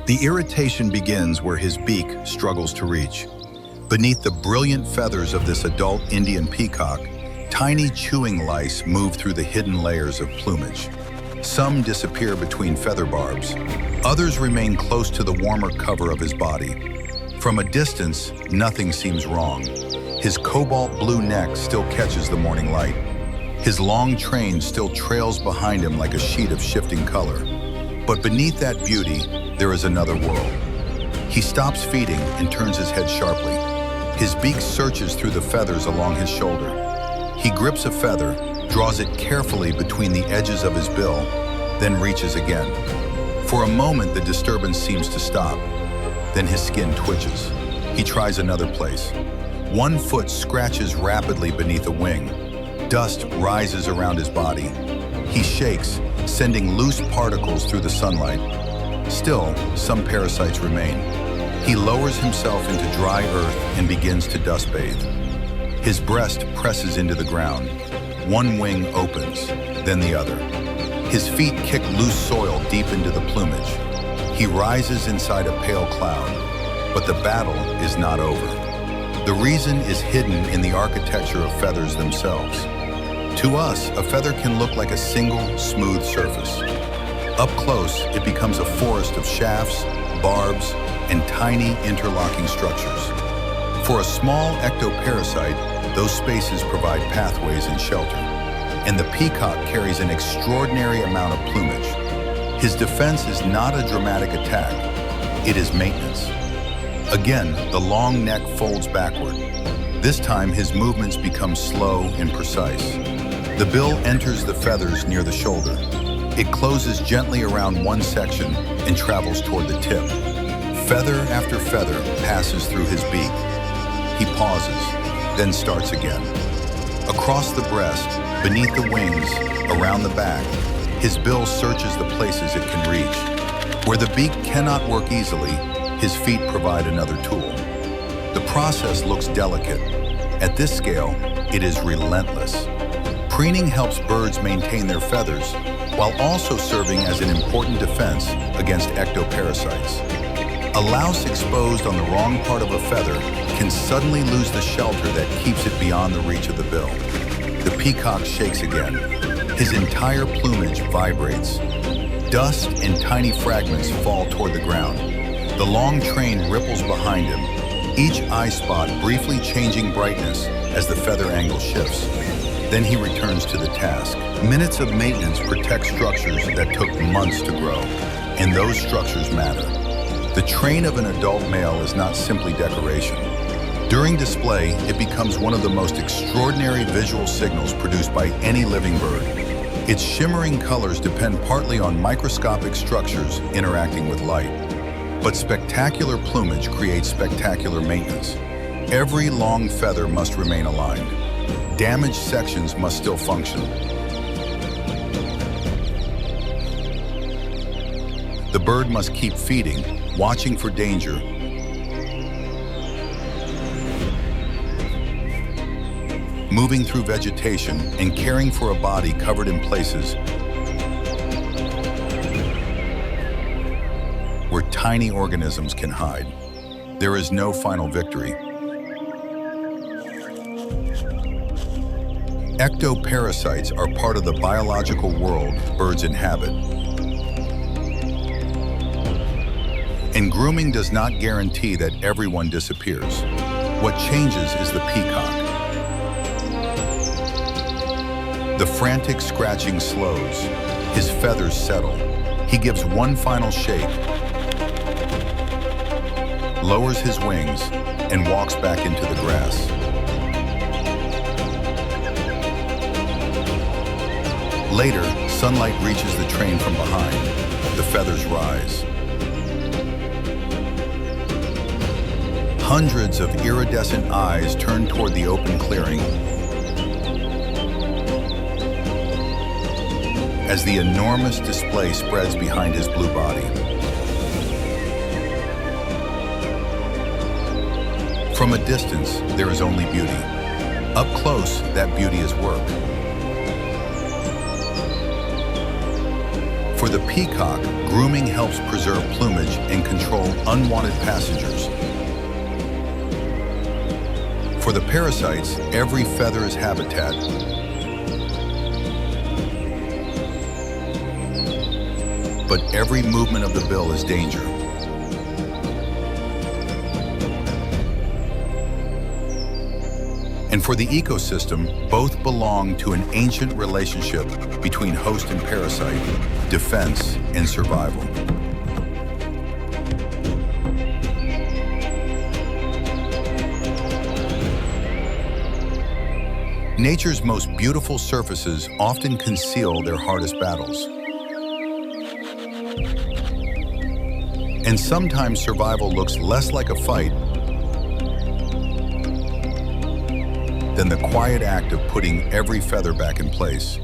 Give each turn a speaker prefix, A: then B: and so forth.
A: The irritation begins where his beak struggles to reach. Beneath the brilliant feathers of this adult Indian peacock, tiny chewing lice move through the hidden layers of plumage. Some disappear between feather barbs. Others remain close to the warmer cover of his body. From a distance, nothing seems wrong. His cobalt blue neck still catches the morning light. His long train still trails behind him like a sheet of shifting color. But beneath that beauty, there is another world. He stops feeding and turns his head sharply. His beak searches through the feathers along his shoulder. He grips a feather, draws it carefully between the edges of his bill, then reaches again. For a moment, the disturbance seems to stop. Then his skin twitches. He tries another place. One foot scratches rapidly beneath a wing. Dust rises around his body. He shakes, sending loose particles through the sunlight. Still, some parasites remain. He lowers himself into dry earth and begins to dust bathe. His breast presses into the ground. One wing opens, then the other. His feet kick loose soil deep into the plumage. He rises inside a pale cloud, but the battle is not over. The reason is hidden in the architecture of feathers themselves. To us, a feather can look like a single, smooth surface. Up close, it becomes a forest of shafts, barbs, and tiny interlocking structures. For a small ectoparasite, those spaces provide pathways and shelter. And the peacock carries an extraordinary amount of plumage. His defense is not a dramatic attack, it is maintenance. Again, the long neck folds backward. This time, his movements become slow and precise. The bill enters the feathers near the shoulder. It closes gently around one section and travels toward the tip. Feather after feather passes through his beak. He pauses, then starts again. Across the breast, beneath the wings, around the back, his bill searches the places it can reach. Where the beak cannot work easily, his feet provide another tool. The process looks delicate. At this scale, it is relentless. Preening helps birds maintain their feathers while also serving as an important defense against ectoparasites. A louse exposed on the wrong part of a feather can suddenly lose the shelter that keeps it beyond the reach of the bill. The peacock shakes again. His entire plumage vibrates. Dust and tiny fragments fall toward the ground. The long train ripples behind him, each eye spot briefly changing brightness as the feather angle shifts. Then he returns to the task. Minutes of maintenance protect structures that took months to grow, and those structures matter. The train of an adult male is not simply decoration. During display, it becomes one of the most extraordinary visual signals produced by any living bird. Its shimmering colors depend partly on microscopic structures interacting with light. But spectacular plumage creates spectacular maintenance. Every long feather must remain aligned. Damaged sections must still function. The bird must keep feeding, watching for danger, moving through vegetation and caring for a body covered in places where tiny organisms can hide. There is no final victory. Ectoparasites are part of the biological world birds inhabit. And grooming does not guarantee that everyone disappears. What changes is the peacock. The frantic scratching slows. His feathers settle. He gives one final shake, lowers his wings, and walks back into the grass. Later, sunlight reaches the train from behind. The feathers rise. Hundreds of iridescent eyes turn toward the open clearing as the enormous display spreads behind his blue body. From a distance, there is only beauty. Up close, that beauty is work. For the peacock, grooming helps preserve plumage and control unwanted passengers. For the parasites, every feather is habitat, but every movement of the bill is danger. And for the ecosystem, both belong to an ancient relationship between host and parasite, defense and survival. Nature's most beautiful surfaces often conceal their hardest battles. And sometimes survival looks less like a fight than the quiet act of putting every feather back in place.